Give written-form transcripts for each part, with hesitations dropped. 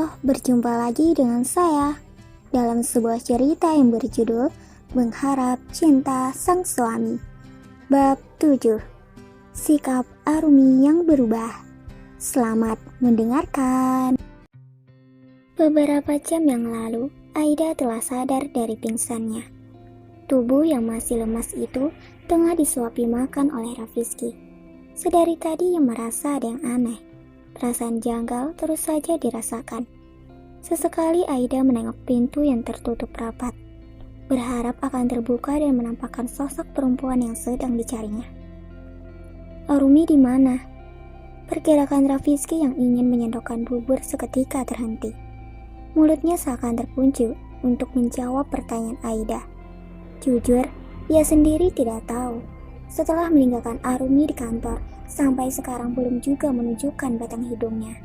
Halo, berjumpa lagi dengan saya dalam sebuah cerita yang berjudul Mengharap Cinta Sang Suami. Bab 7. Sikap Arumi yang berubah. Selamat mendengarkan. Beberapa jam yang lalu, Aida telah sadar dari pingsannya. Tubuh yang masih lemas itu tengah disuapi makan oleh Rafizky. Sedari tadi ia merasa ada yang aneh. Perasaan janggal terus saja dirasakan. Sesekali Aida menengok pintu yang tertutup rapat, berharap akan terbuka dan menampakkan sosok perempuan yang sedang dicarinya. Arumi di mana? Pergerakan Rafizky yang ingin menyendokkan bubur seketika terhenti. Mulutnya seakan terkunci untuk menjawab pertanyaan Aida. Jujur, ia sendiri tidak tahu. Setelah meninggalkan Arumi di kantor, sampai sekarang belum juga menunjukkan batang hidungnya.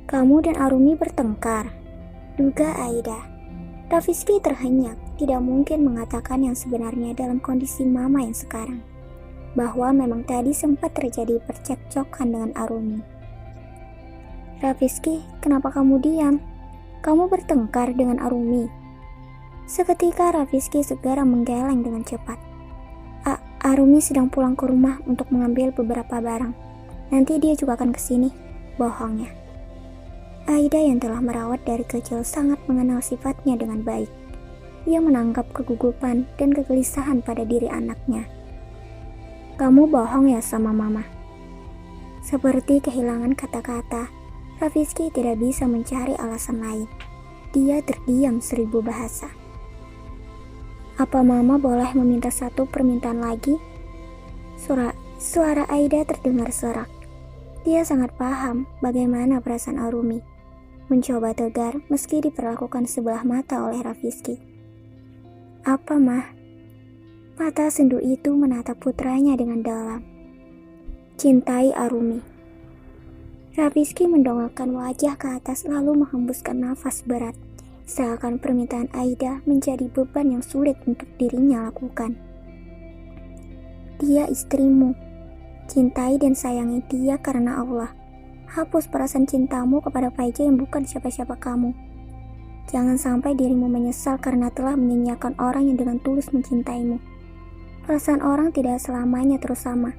Kamu dan Arumi bertengkar, duga Aida. Rafizky terhenyak, tidak mungkin mengatakan yang sebenarnya dalam kondisi mama yang sekarang. Bahwa memang tadi sempat terjadi percekcokan dengan Arumi. Rafizky, kenapa kamu diam? Kamu bertengkar dengan Arumi. Seketika Rafizky segera menggeleng dengan cepat. Arumi sedang pulang ke rumah untuk mengambil beberapa barang. Nanti dia juga akan kesini, bohongnya. Aida yang telah merawat dari kecil sangat mengenal sifatnya dengan baik. Ia menangkap kegugupan dan kegelisahan pada diri anaknya. Kamu bohong ya sama mama. Seperti kehilangan kata-kata, Rafizky tidak bisa mencari alasan lain. Dia terdiam 1000 bahasa. Apa mama boleh meminta satu permintaan lagi? Suara Aida terdengar serak. Dia sangat paham bagaimana perasaan Arumi. Mencoba tegar meski diperlakukan sebelah mata oleh Rafizky. Apa mah? Mata sendu itu menatap putranya dengan dalam. Cintai Arumi. Rafizky mendongakkan wajah ke atas lalu menghembuskan nafas berat. Seakan permintaan Aida menjadi beban yang sulit untuk dirinya lakukan. Dia istrimu. Cintai dan sayangi dia karena Allah. Hapus perasaan cintamu kepada Faija yang bukan siapa-siapa kamu. Jangan sampai dirimu menyesal karena telah menyanyiakan orang yang dengan tulus mencintaimu. Perasaan orang tidak selamanya terus sama.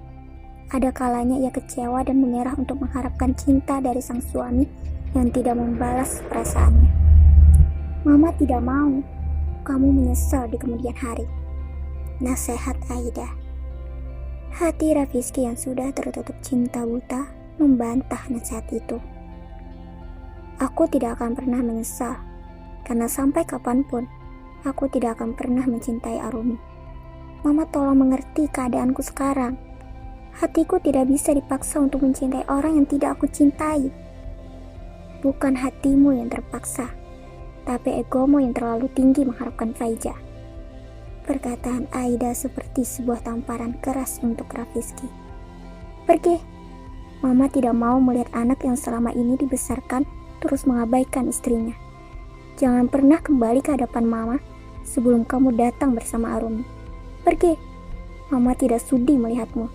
Ada kalanya ia kecewa dan menyerah untuk mengharapkan cinta dari sang suami yang tidak membalas perasaannya. Mama tidak mau kamu menyesal di kemudian hari. Nasihat Aida. Hati Rafizky yang sudah tertutup cinta buta membantah nasihat itu. Aku tidak akan pernah menyesal, karena sampai kapanpun aku tidak akan pernah mencintai Arumi. Mama tolong mengerti keadaanku sekarang. Hatiku tidak bisa dipaksa untuk mencintai orang yang tidak aku cintai. Bukan hatimu yang terpaksa, tapi egomu yang terlalu tinggi mengharapkan Faija. Perkataan Aida seperti sebuah tamparan keras untuk Rafizky. Pergi. Mama tidak mau melihat anak yang selama ini dibesarkan terus mengabaikan istrinya. Jangan pernah kembali ke hadapan mama sebelum kamu datang bersama Arumi. Pergi. Mama tidak sudi melihatmu.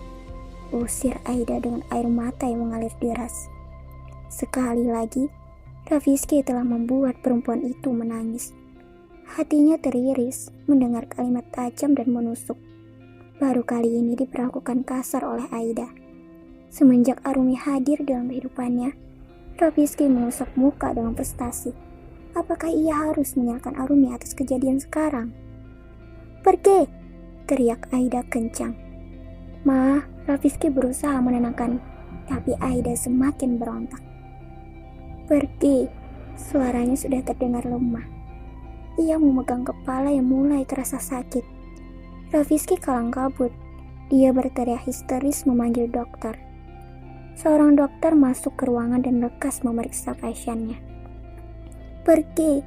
Usir Aida dengan air mata yang mengalir deras. Sekali lagi, Rafizky telah membuat perempuan itu menangis. Hatinya teriris mendengar kalimat tajam dan menusuk. Baru kali ini diperlakukan kasar oleh Aida. Semenjak Arumi hadir dalam kehidupannya, Rafizky mengusap muka dengan frustasi. Apakah ia harus menyalahkan Arumi atas kejadian sekarang? Pergi! Teriak Aida kencang. Ma, Rafizky berusaha menenangkan, tapi Aida semakin berontak. Pergi, suaranya sudah terdengar lemah. Ia memegang kepala yang mulai terasa sakit. Rafizky kalang kabut. Dia berteriak histeris memanggil dokter. Seorang dokter masuk ke ruangan dan lekas memeriksa pasiennya. Pergi,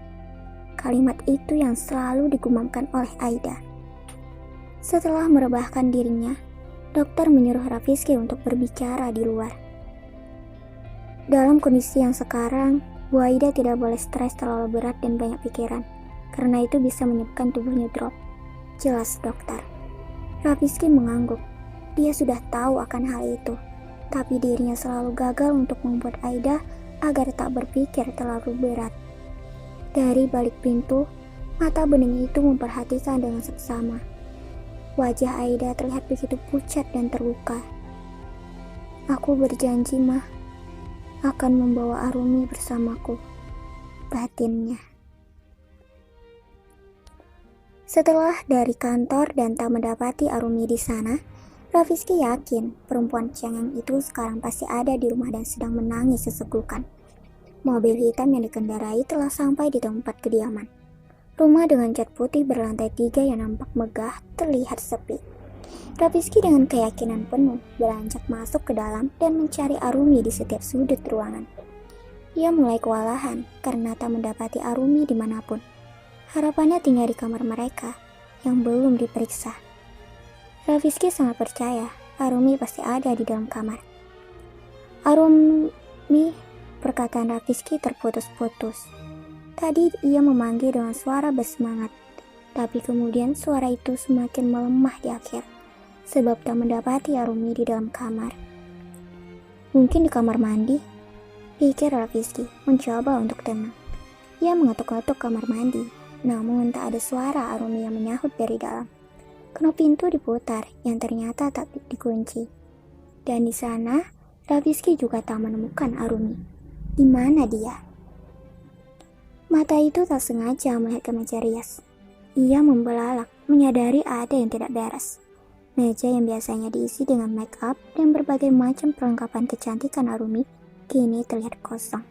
kalimat itu yang selalu digumamkan oleh Aida. Setelah merebahkan dirinya, dokter menyuruh Rafizky untuk berbicara di luar. Dalam kondisi yang sekarang, Bu Aida tidak boleh stres terlalu berat dan banyak pikiran, karena itu bisa menyebabkan tubuhnya drop. Jelas dokter. Rafizky mengangguk. Dia sudah tahu akan hal itu, tapi dirinya selalu gagal untuk membuat Aida agar tak berpikir terlalu berat. Dari balik pintu, mata bening itu memperhatikan dengan seksama. Wajah Aida terlihat begitu pucat dan terluka. Aku berjanji, Mah, akan membawa Arumi bersamaku, batinnya. Setelah dari kantor dan tak mendapati Arumi di sana, Rafizky yakin perempuan cengeng itu sekarang pasti ada di rumah dan sedang menangis sesegukan. Mobil hitam yang dikendarai telah sampai di tempat kediaman. Rumah dengan cat putih berlantai 3 yang nampak megah terlihat sepi. Rafizky dengan keyakinan penuh beranjak masuk ke dalam dan mencari Arumi di setiap sudut ruangan. Ia mulai kewalahan karena tak mendapati Arumi dimanapun. Harapannya tinggal di kamar mereka yang belum diperiksa. Rafizky sangat percaya Arumi pasti ada di dalam kamar. Arumi, perkataan Rafizky terputus-putus. Tadi ia memanggil dengan suara bersemangat, tapi kemudian suara itu semakin melemah di akhir, sebab tak mendapati Arumi di dalam kamar. Mungkin di kamar mandi, pikir Rafizky, mencoba untuk tenang. Ia mengetuk-ketuk kamar mandi, namun tak ada suara Arumi yang menyahut dari dalam. Knop pintu diputar, yang ternyata tak dikunci. Dan di sana, Rafizky juga tak menemukan Arumi. Di mana dia? Mata itu tak sengaja melihat ke meja rias. Ia membelalak, menyadari ada yang tidak beres. Meja yang biasanya diisi dengan make up dan berbagai macam perlengkapan kecantikan Arumi kini terlihat kosong.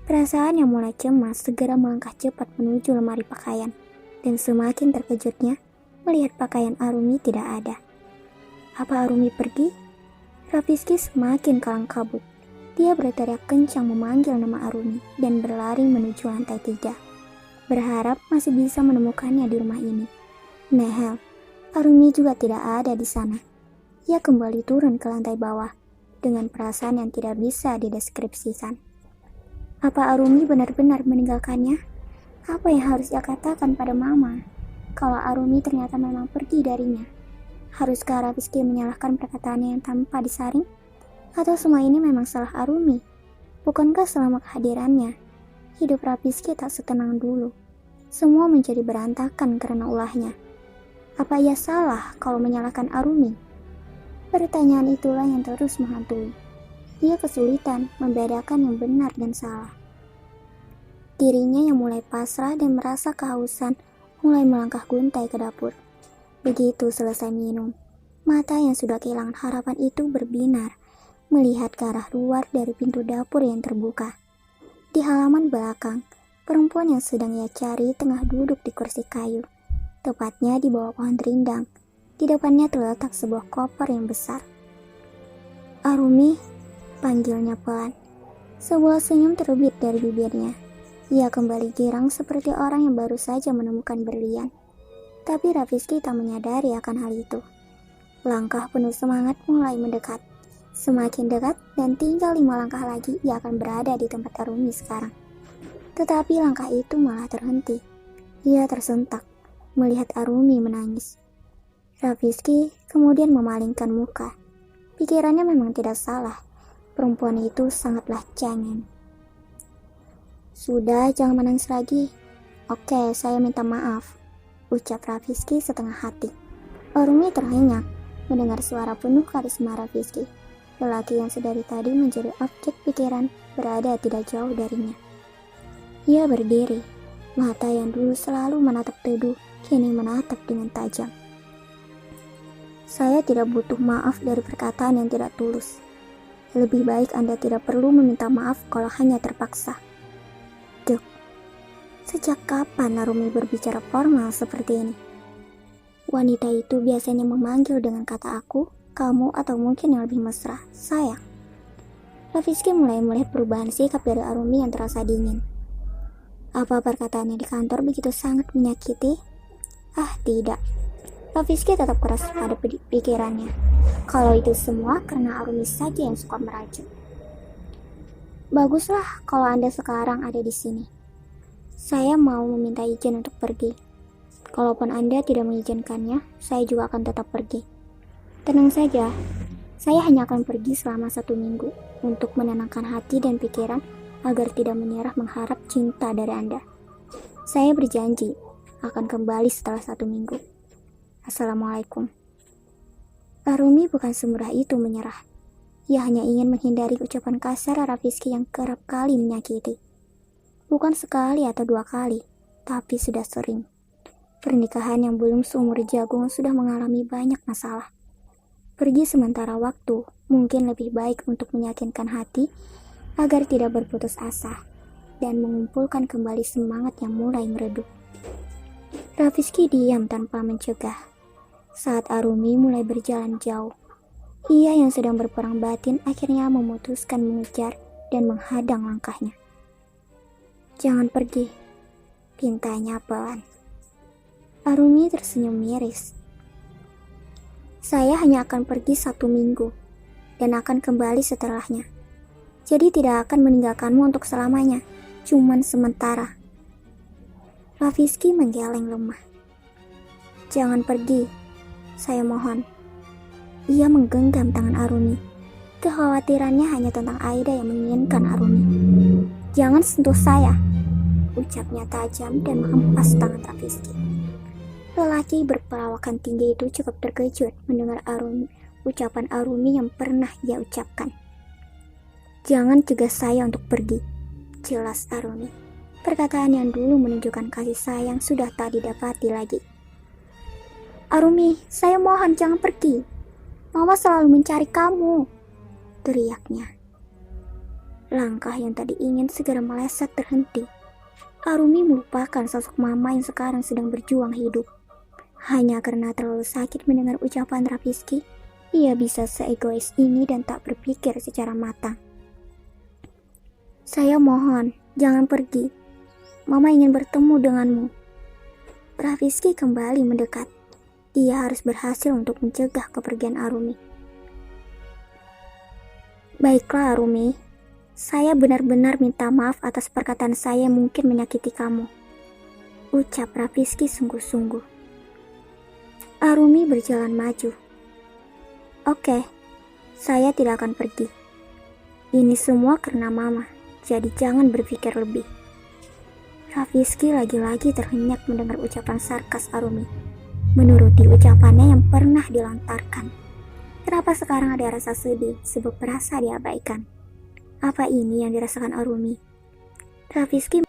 Perasaan yang mulai cemas segera melangkah cepat menuju lemari pakaian, dan semakin terkejutnya melihat pakaian Arumi tidak ada. Apa Arumi pergi? Rafizky semakin kalang kabut. Dia berteriak kencang memanggil nama Arumi dan berlari menuju lantai 3. Berharap masih bisa menemukannya di rumah ini. Nehel, Arumi juga tidak ada di sana. Ia kembali turun ke lantai bawah dengan perasaan yang tidak bisa dideskripsikan. Apa Arumi benar-benar meninggalkannya? Apa yang harus ia katakan pada Mama kalau Arumi ternyata memang pergi darinya? Haruskah Rafizky menyalahkan perkataannya yang tanpa disaring? Atau semua ini memang salah Arumi? Bukankah selama kehadirannya, hidup Rafizky tak setenang dulu? Semua menjadi berantakan karena ulahnya. Apa ia salah kalau menyalahkan Arumi? Pertanyaan itulah yang terus menghantui. Dia kesulitan membedakan yang benar dan salah. Dirinya yang mulai pasrah dan merasa kehausan mulai melangkah guntai ke dapur. Begitu selesai minum, mata yang sudah kehilangan harapan itu berbinar, melihat ke arah luar dari pintu dapur yang terbuka. Di halaman belakang, perempuan yang sedang ia cari tengah duduk di kursi kayu, tepatnya di bawah pohon rindang. Di depannya terletak sebuah koper yang besar. Arumi, panggilnya pelan. Sebuah senyum terbit dari bibirnya. Ia kembali girang seperti orang yang baru saja menemukan berlian. Tapi Rafizky tak menyadari akan hal itu. Langkah penuh semangat mulai mendekat. Semakin dekat dan tinggal 5 langkah lagi ia akan berada di tempat Arumi sekarang. Tetapi langkah itu malah terhenti. Ia tersentak melihat Arumi menangis. Rafizky kemudian memalingkan muka. Pikirannya memang tidak salah. Perempuan itu sangatlah cengeng. Sudah, jangan menangis lagi. Oke, saya minta maaf, ucap Rafizky setengah hati. Arumi terhenyak mendengar suara penuh karisma Rafizky. Lelaki yang sedari tadi menjadi objek pikiran berada tidak jauh darinya. Ia berdiri, mata yang dulu selalu menatap teduh, kini menatap dengan tajam. Saya tidak butuh maaf dari perkataan yang tidak tulus. Lebih baik Anda tidak perlu meminta maaf kalau hanya terpaksa. Duk, sejak kapan Arumi berbicara formal seperti ini? Wanita itu biasanya memanggil dengan kata aku, kamu, atau mungkin yang lebih mesra, sayang. Rafizky mulai melihat perubahan sikap dari Arumi yang terasa dingin. Apa perkataannya di kantor begitu sangat menyakiti? Ah, tidak. Rafizky tetap keras pada pikirannya. Kalau itu semua karena Arumi saja yang suka meracun. Baguslah kalau Anda sekarang ada di sini. Saya mau meminta izin untuk pergi. Kalaupun Anda tidak mengizinkannya, saya juga akan tetap pergi. Tenang saja, Saya hanya akan pergi selama 1 minggu untuk menenangkan hati dan pikiran agar tidak menyerah mengharap cinta dari Anda. Saya berjanji akan kembali setelah 1 minggu. Assalamualaikum. Arumi bukan semudah itu menyerah. Ia hanya ingin menghindari ucapan kasar Rafizky yang kerap kali menyakiti. Bukan sekali atau 2 kali, tapi sudah sering. Pernikahan yang belum seumur jagung sudah mengalami banyak masalah. Pergi sementara waktu mungkin lebih baik untuk meyakinkan hati agar tidak berputus asa dan mengumpulkan kembali semangat yang mulai meredup. Rafizky diam tanpa mencegah. Saat Arumi mulai berjalan jauh, ia yang sedang berperang batin akhirnya memutuskan mengejar dan menghadang langkahnya. "Jangan pergi," pintanya pelan. Arumi tersenyum miris. "Saya hanya akan pergi 1 minggu dan akan kembali setelahnya. Jadi tidak akan meninggalkanmu untuk selamanya, cuman sementara." Rafizky menggeleng lemah. "Jangan pergi, saya mohon." Ia menggenggam tangan Arumi. Kekhawatirannya hanya tentang Aida yang menginginkan Arumi. "Jangan sentuh saya," ucapnya tajam dan menghempas tangan Rafizky. Lelaki berperawakan tinggi itu cukup terkejut mendengar ucapan Arumi yang pernah ia ucapkan. "Jangan cegah saya untuk pergi," jelas Arumi. Perkataan yang dulu menunjukkan kasih sayang sudah tak didapati lagi. "Arumi, saya mohon jangan pergi. Mama selalu mencari kamu," teriaknya. Langkah yang tadi ingin segera meleset terhenti. Arumi melupakan sosok mama yang sekarang sedang berjuang hidup. Hanya karena terlalu sakit mendengar ucapan Rafizky, ia bisa seegois ini dan tak berpikir secara matang. "Saya mohon, jangan pergi. Mama ingin bertemu denganmu." Rafizky kembali mendekat. Ia harus berhasil untuk mencegah kepergian Arumi. "Baiklah Arumi, saya benar-benar minta maaf atas perkataan saya yang mungkin menyakiti kamu," ucap Rafizky sungguh-sungguh. Arumi berjalan maju. "Oke, saya tidak akan pergi. Ini semua karena Mama, jadi jangan berpikir lebih." Rafizky lagi-lagi terhenyak mendengar ucapan sarkas Arumi. Menuruti ucapannya yang pernah dilontarkan. Kenapa sekarang ada rasa sedih sebab merasa diabaikan? Apa ini yang dirasakan Arumi? Rafizky